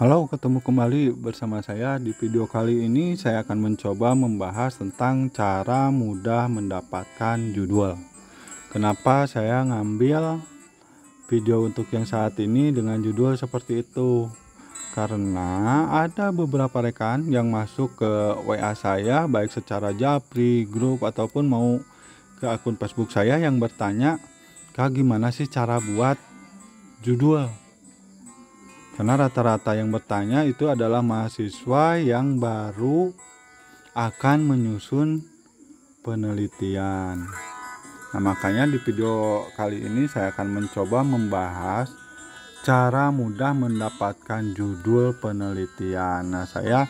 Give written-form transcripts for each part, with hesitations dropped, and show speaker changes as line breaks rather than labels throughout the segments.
Halo, ketemu kembali bersama saya. Di video kali ini saya akan mencoba membahas tentang cara mudah mendapatkan judul. Kenapa saya ngambil video untuk yang saat ini dengan judul seperti itu? Karena ada beberapa rekan yang masuk ke WA saya, baik secara japri, grup, ataupun mau ke akun Facebook saya yang bertanya, "Kak, gimana sih cara buat judul?" Karena rata-rata yang bertanya itu adalah mahasiswa yang baru akan menyusun penelitian. Nah, makanya di video kali ini saya akan mencoba membahas cara mudah mendapatkan judul penelitian. Nah, saya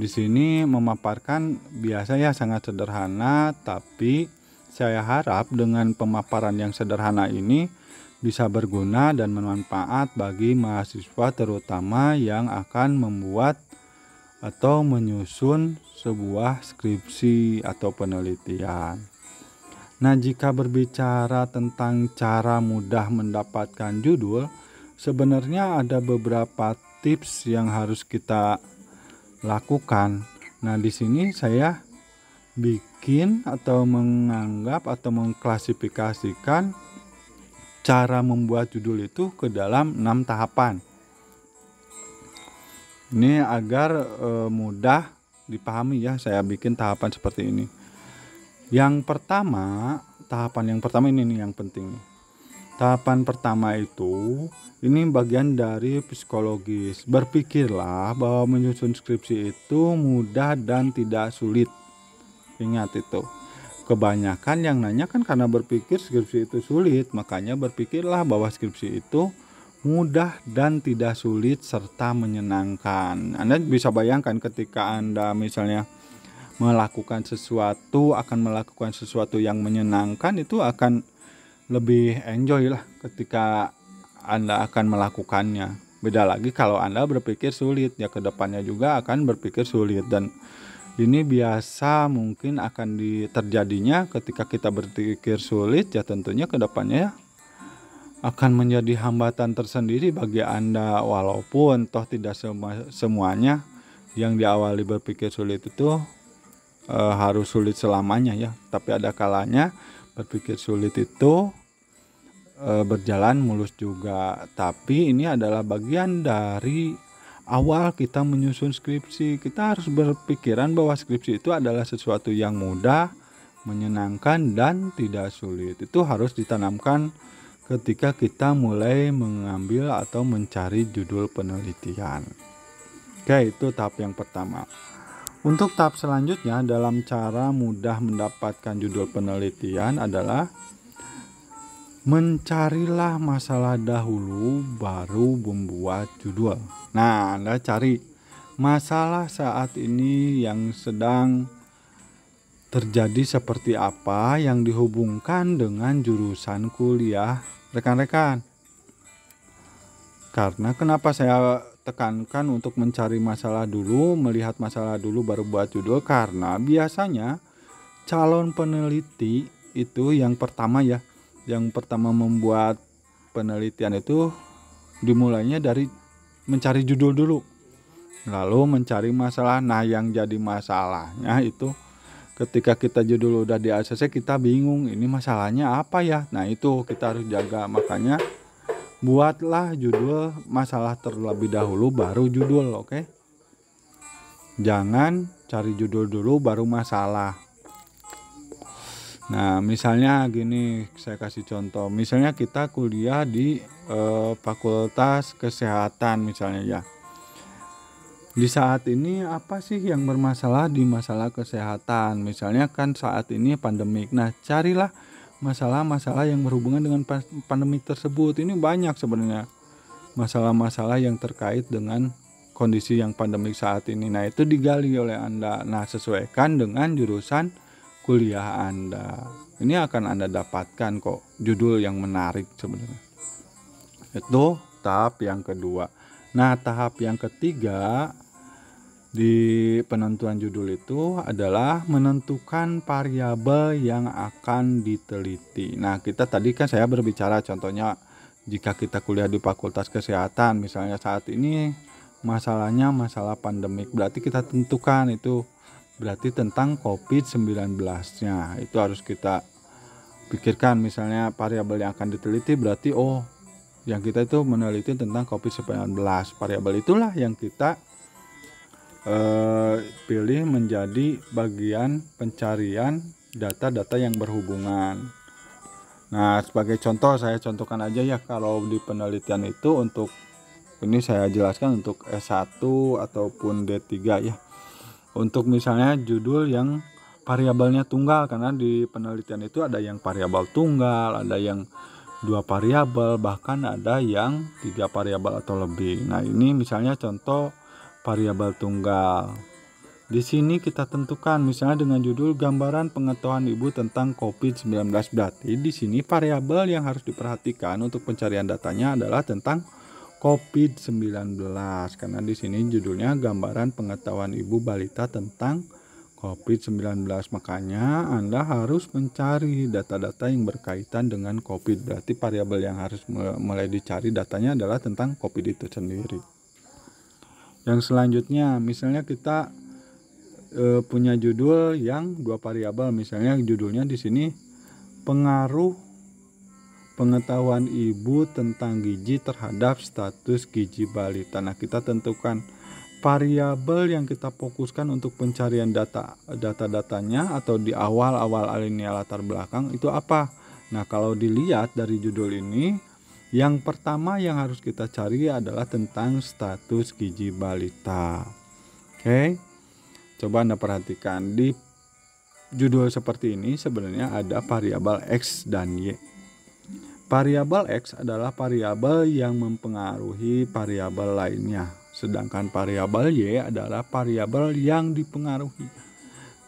di sini memaparkan biasanya sangat sederhana, tapi saya harap dengan pemaparan yang sederhana ini bisa berguna dan bermanfaat bagi mahasiswa terutama yang akan membuat atau menyusun sebuah skripsi atau penelitian. Nah, jika berbicara tentang cara mudah mendapatkan judul, sebenarnya ada beberapa tips yang harus kita lakukan. Nah, di sini saya bikin atau menganggap atau mengklasifikasikan cara membuat judul itu ke dalam 6 tahapan. Ini agar mudah dipahami ya, saya bikin tahapan seperti ini. Yang pertama, tahapan yang pertama ini nih yang penting. Tahapan pertama itu, ini bagian dari psikologis. Berpikirlah bahwa menyusun skripsi itu mudah dan tidak sulit. Ingat itu. Kebanyakan yang nanya kan karena berpikir skripsi itu sulit, makanya berpikirlah bahwa skripsi itu mudah dan tidak sulit serta menyenangkan. Anda bisa bayangkan ketika Anda misalnya melakukan sesuatu, akan melakukan sesuatu yang menyenangkan, itu akan lebih enjoy lah ketika Anda akan melakukannya. Beda lagi kalau Anda berpikir sulit, ya kedepannya juga akan berpikir sulit. Dan ini biasa mungkin akan terjadinya ketika kita berpikir sulit, ya tentunya kedepannya akan menjadi hambatan tersendiri bagi Anda, walaupun toh tidak semuanya yang diawali berpikir sulit itu harus sulit selamanya ya, tapi ada kalanya berpikir sulit itu berjalan mulus juga. Tapi ini adalah bagian dari awal kita menyusun skripsi. Kita harus berpikiran bahwa skripsi itu adalah sesuatu yang mudah, menyenangkan, dan tidak sulit. Itu harus ditanamkan ketika kita mulai mengambil atau mencari judul penelitian. Oke, itu tahap yang pertama. Untuk tahap selanjutnya dalam cara mudah mendapatkan judul penelitian adalah mencarilah masalah dahulu baru membuat judul. Nah, Anda cari masalah saat ini yang sedang terjadi seperti apa yang dihubungkan dengan jurusan kuliah rekan-rekan. Karena kenapa saya tekankan untuk mencari masalah dulu, melihat masalah dulu baru buat judul, karena biasanya calon peneliti itu yang pertama ya, yang pertama membuat penelitian itu dimulainya dari mencari judul dulu, lalu mencari masalah. Nah, yang jadi masalahnya itu ketika kita judul udah di ACC kita bingung ini masalahnya apa ya. Nah, itu kita harus jaga. Makanya buatlah judul masalah terlebih dahulu baru judul, oke? Jangan cari judul dulu baru masalah. Nah, misalnya gini, saya kasih contoh. Misalnya kita kuliah di Fakultas Kesehatan misalnya ya. Di saat ini apa sih yang bermasalah di masalah kesehatan? Misalnya kan saat ini pandemik. Nah, carilah masalah-masalah yang berhubungan dengan pandemik tersebut. Ini banyak sebenarnya masalah-masalah yang terkait dengan kondisi yang pandemik saat ini. Nah, itu digali oleh Anda. Nah, sesuaikan dengan jurusan kuliah Anda. Ini akan Anda dapatkan kok judul yang menarik sebenarnya. Itu tahap yang kedua. Nah, tahap yang ketiga di penentuan judul itu adalah menentukan variabel yang akan diteliti. Nah, kita tadi kan saya berbicara contohnya jika kita kuliah di Fakultas Kesehatan, misalnya saat ini masalahnya masalah pandemik, berarti kita tentukan itu berarti tentang COVID-19-nya. Itu harus kita pikirkan. Misalnya variabel yang akan diteliti berarti yang kita itu meneliti tentang COVID-19. Variabel itulah yang kita pilih menjadi bagian pencarian data-data yang berhubungan. Nah, sebagai contoh saya contohkan aja ya, kalau di penelitian itu untuk ini saya jelaskan untuk S1 ataupun D3 ya. Untuk misalnya judul yang variabelnya tunggal, karena di penelitian itu ada yang variabel tunggal, ada yang 2 variabel, bahkan ada yang 3 variabel atau lebih. Nah, ini misalnya contoh variabel tunggal. Di sini kita tentukan misalnya dengan judul gambaran pengetahuan ibu tentang COVID-19. Berarti di sini variabel yang harus diperhatikan untuk pencarian datanya adalah tentang COVID-19, karena di sini judulnya gambaran pengetahuan ibu balita tentang COVID-19. Makanya Anda harus mencari data-data yang berkaitan dengan COVID. Berarti variabel yang harus mulai dicari datanya adalah tentang COVID itu sendiri. Yang selanjutnya, misalnya kita punya judul yang 2 variabel, misalnya judulnya di sini pengaruh pengetahuan ibu tentang gizi terhadap status gizi balita. Nah, kita tentukan variabel yang kita fokuskan untuk pencarian data-datanya atau di awal-awal alinea latar belakang itu apa. Nah, kalau dilihat dari judul ini, yang pertama yang harus kita cari adalah tentang status gizi balita. Oke, coba Anda perhatikan di judul seperti ini sebenarnya ada variabel X dan Y. Variabel X adalah variabel yang mempengaruhi variabel lainnya, sedangkan variabel Y adalah variabel yang dipengaruhi.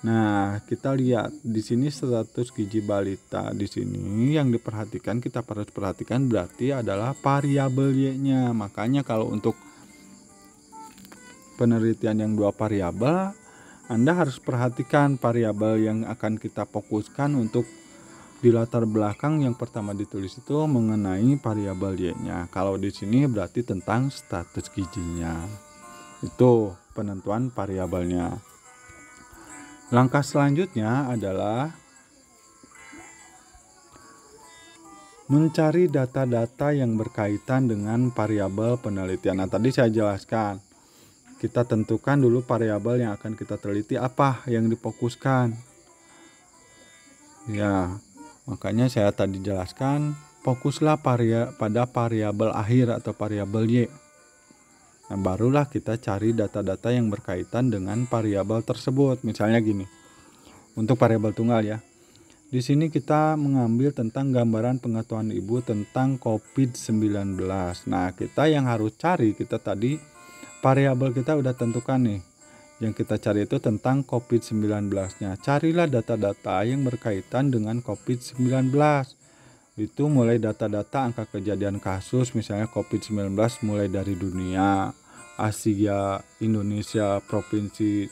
Nah, kita lihat di sini status gizi balita. Di sini yang diperhatikan, kita harus perhatikan berarti adalah variabel Y-nya. Makanya kalau untuk penelitian yang 2 variabel, Anda harus perhatikan variabel yang akan kita fokuskan untuk di latar belakang. Yang pertama ditulis itu mengenai variabel Y-nya. Kalau di sini berarti tentang status gizinya. Itu penentuan variabelnya. Langkah selanjutnya adalah mencari data-data yang berkaitan dengan variabel penelitian. Nah, tadi saya jelaskan, kita tentukan dulu variabel yang akan kita teliti apa yang difokuskan. Ya, makanya saya tadi jelaskan, fokuslah pada variabel akhir atau variabel Y. Nah, barulah kita cari data-data yang berkaitan dengan variabel tersebut. Misalnya gini, untuk variabel tunggal ya. Di sini kita mengambil tentang gambaran pengetahuan ibu tentang COVID-19. Nah, kita yang harus cari, kita tadi variabel kita udah tentukan nih. Yang kita cari itu tentang COVID-19-nya. Carilah data-data yang berkaitan dengan COVID-19. Itu mulai data-data angka kejadian kasus, misalnya COVID-19 mulai dari dunia, Asia, Indonesia, provinsi,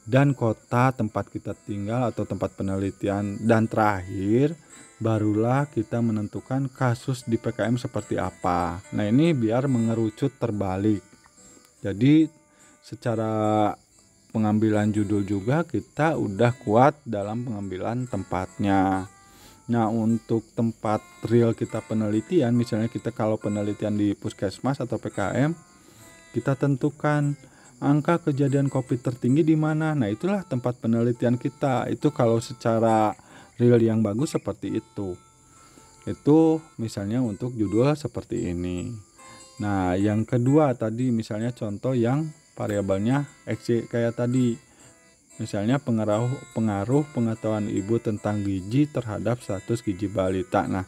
dan kota tempat kita tinggal atau tempat penelitian. Dan terakhir, barulah kita menentukan kasus di PKM seperti apa. Nah, ini biar mengerucut terbalik. Jadi secara pengambilan judul juga kita udah kuat dalam pengambilan tempatnya. Nah, untuk tempat real kita penelitian, misalnya kita kalau penelitian di puskesmas atau PKM, kita tentukan angka kejadian COVID tertinggi di mana. Nah, itulah tempat penelitian kita. Itu kalau secara real yang bagus seperti itu. Itu misalnya untuk judul seperti ini. Nah, yang kedua tadi misalnya contoh yang variabelnya X kayak tadi. Misalnya pengaruh pengetahuan ibu tentang gizi terhadap status gizi balita. Nah,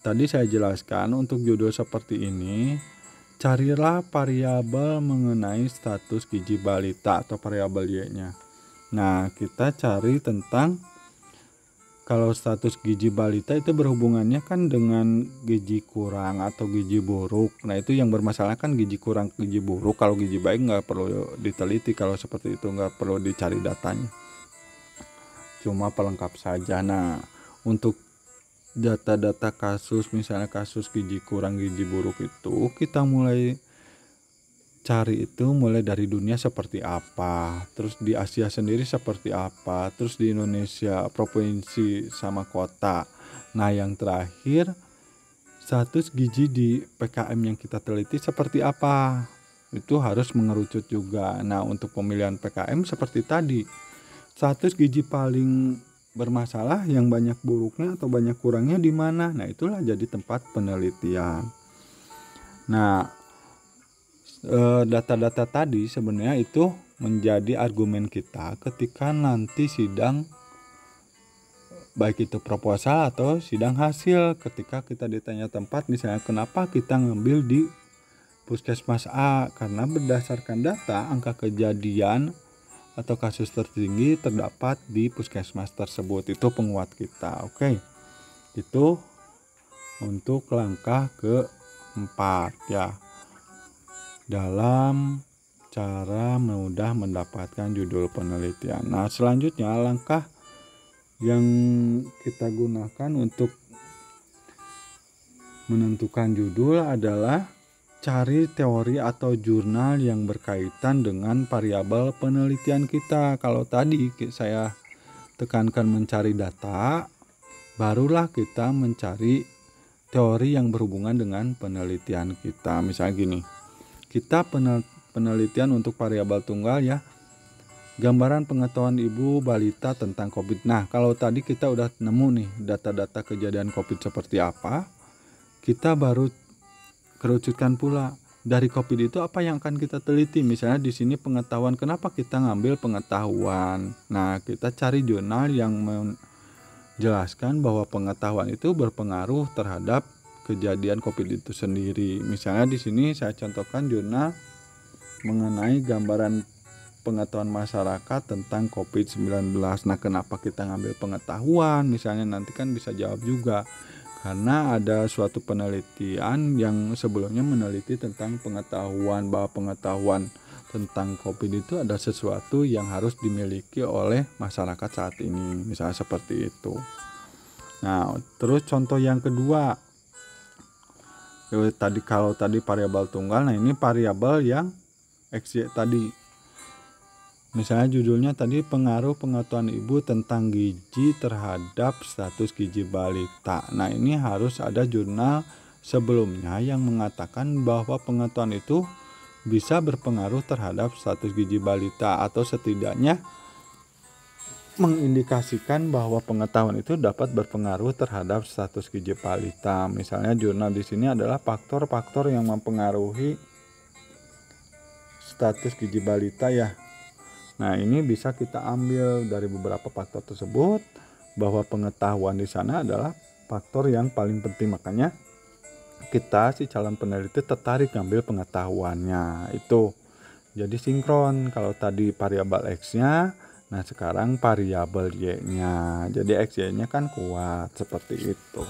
tadi saya jelaskan untuk judul seperti ini, carilah variabel mengenai status gizi balita atau variabel Y-nya. Nah, kita cari tentang kalau status gizi balita itu berhubungannya kan dengan gizi kurang atau gizi buruk. Nah, itu yang bermasalah kan gizi kurang, gizi buruk. Kalau gizi baik nggak perlu diteliti, kalau seperti itu nggak perlu dicari datanya. Cuma pelengkap saja. Nah, untuk data-data kasus, misalnya kasus gizi kurang, gizi buruk itu kita mulai cari itu mulai dari dunia seperti apa, terus di Asia sendiri seperti apa, terus di Indonesia provinsi sama kota. Nah yang terakhir status gizi di PKM yang kita teliti seperti apa, itu harus mengerucut juga. Nah untuk pemilihan PKM seperti tadi, status gizi paling bermasalah yang banyak buruknya atau banyak kurangnya di mana, nah itulah jadi tempat penelitian. Nah data-data tadi sebenarnya itu menjadi argumen kita ketika nanti sidang, baik itu proposal atau sidang hasil. Ketika kita ditanya tempat, misalnya kenapa kita ngambil di Puskesmas A, karena berdasarkan data angka kejadian atau kasus tertinggi terdapat di Puskesmas tersebut. Itu penguat kita. Oke, itu untuk langkah keempat ya, dalam cara mudah mendapatkan judul penelitian. Nah selanjutnya langkah yang kita gunakan untuk menentukan judul adalah cari teori atau jurnal yang berkaitan dengan variabel penelitian kita. Kalau tadi saya tekankan mencari data, barulah kita mencari teori yang berhubungan dengan penelitian kita. Misalnya gini, kita penelitian untuk variabel tunggal ya, gambaran pengetahuan ibu balita tentang COVID. Nah kalau tadi kita udah nemu nih data-data kejadian COVID seperti apa, kita baru kerucutkan pula dari COVID itu apa yang akan kita teliti. Misalnya di sini pengetahuan, kenapa kita ngambil pengetahuan. Nah kita cari jurnal yang menjelaskan bahwa pengetahuan itu berpengaruh terhadap kejadian COVID itu sendiri. Misalnya di sini saya contohkan jurnal mengenai gambaran pengetahuan masyarakat tentang COVID-19. Nah, kenapa kita ngambil pengetahuan? Misalnya nanti kan bisa jawab juga. Karena ada suatu penelitian yang sebelumnya meneliti tentang pengetahuan, bahwa pengetahuan tentang COVID itu ada sesuatu yang harus dimiliki oleh masyarakat saat ini. Misalnya seperti itu. Nah, terus contoh yang kedua, kalau tadi variabel tunggal, nah ini variabel yang XY tadi. Misalnya judulnya tadi pengaruh pengetahuan ibu tentang gizi terhadap status gizi balita. Nah ini harus ada jurnal sebelumnya yang mengatakan bahwa pengetahuan itu bisa berpengaruh terhadap status gizi balita, atau setidaknya mengindikasikan bahwa pengetahuan itu dapat berpengaruh terhadap status gizi balita. Misalnya jurnal di sini adalah faktor-faktor yang mempengaruhi status gizi balita ya. Nah ini bisa kita ambil dari beberapa faktor tersebut, bahwa pengetahuan di sana adalah faktor yang paling penting. Makanya kita si calon peneliti tertarik ngambil pengetahuannya itu. Jadi sinkron, kalau tadi variabel X-nya, nah sekarang variabel Y-nya. Jadi X, Y-nya kan kuat seperti itu.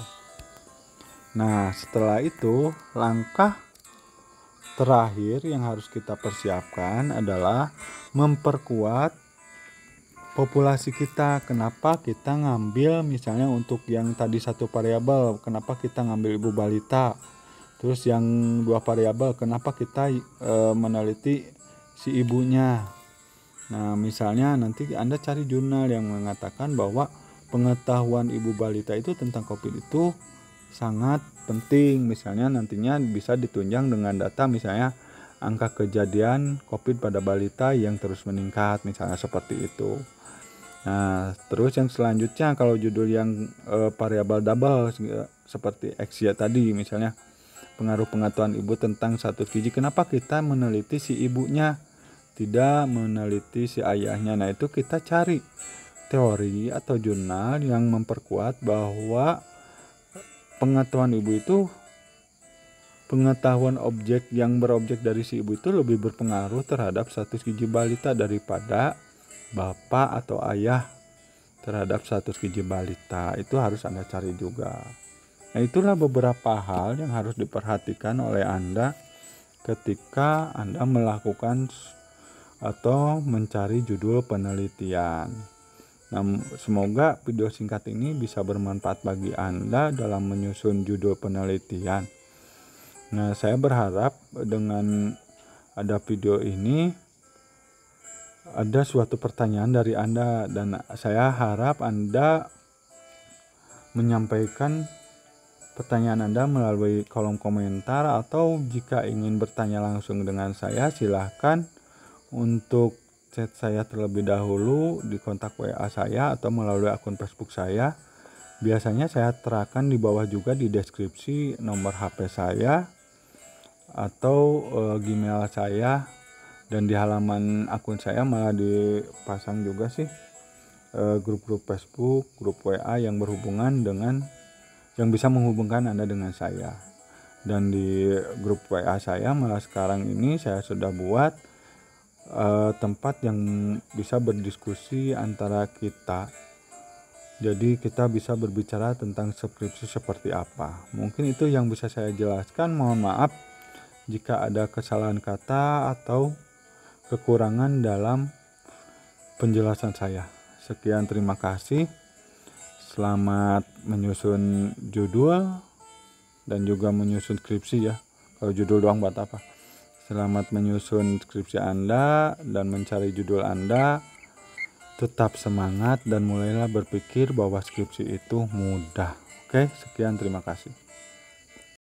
Nah setelah itu langkah terakhir yang harus kita persiapkan adalah memperkuat populasi kita. Kenapa kita ngambil misalnya untuk yang tadi satu variabel, kenapa kita ngambil ibu balita. Terus yang dua variabel, kenapa kita meneliti si ibunya. Nah misalnya nanti Anda cari jurnal yang mengatakan bahwa pengetahuan ibu balita itu tentang COVID itu sangat penting. Misalnya nantinya bisa ditunjang dengan data misalnya angka kejadian COVID pada balita yang terus meningkat, misalnya seperti itu. Nah terus yang selanjutnya kalau judul yang variabel double seperti X ya tadi, misalnya pengaruh pengetahuan ibu tentang status gizi, kenapa kita meneliti si ibunya, tidak meneliti si ayahnya. Nah itu kita cari teori atau jurnal yang memperkuat bahwa pengetahuan ibu itu, pengetahuan objek yang berobjek dari si ibu itu lebih berpengaruh terhadap status gizi balita daripada bapak atau ayah terhadap status gizi balita. Itu harus Anda cari juga. Nah itulah beberapa hal yang harus diperhatikan oleh Anda ketika Anda melakukan atau mencari judul penelitian. Nah, semoga video singkat ini bisa bermanfaat bagi Anda dalam menyusun judul penelitian. Nah, saya berharap dengan ada video ini, ada suatu pertanyaan dari Anda, dan saya harap Anda menyampaikan pertanyaan Anda melalui kolom komentar, atau jika ingin bertanya langsung dengan saya, silahkan untuk chat saya terlebih dahulu di kontak WA saya atau melalui akun Facebook saya. Biasanya saya terapkan di bawah juga di deskripsi nomor HP saya atau Gmail saya, dan di halaman akun saya malah dipasang juga sih grup-grup Facebook, grup WA yang berhubungan dengan yang bisa menghubungkan Anda dengan saya. Dan di grup WA saya malah sekarang ini saya sudah buat tempat yang bisa berdiskusi antara kita. Jadi kita bisa berbicara tentang skripsi seperti apa. Mungkin itu yang bisa saya jelaskan. Mohon maaf jika ada kesalahan kata atau kekurangan dalam penjelasan saya. Sekian, terima kasih. Selamat menyusun judul dan juga menyusun skripsi ya. Kalau judul doang buat apa? Selamat menyusun skripsi Anda dan mencari judul Anda. Tetap semangat dan mulailah berpikir bahwa skripsi itu mudah. Oke, sekian, terima kasih.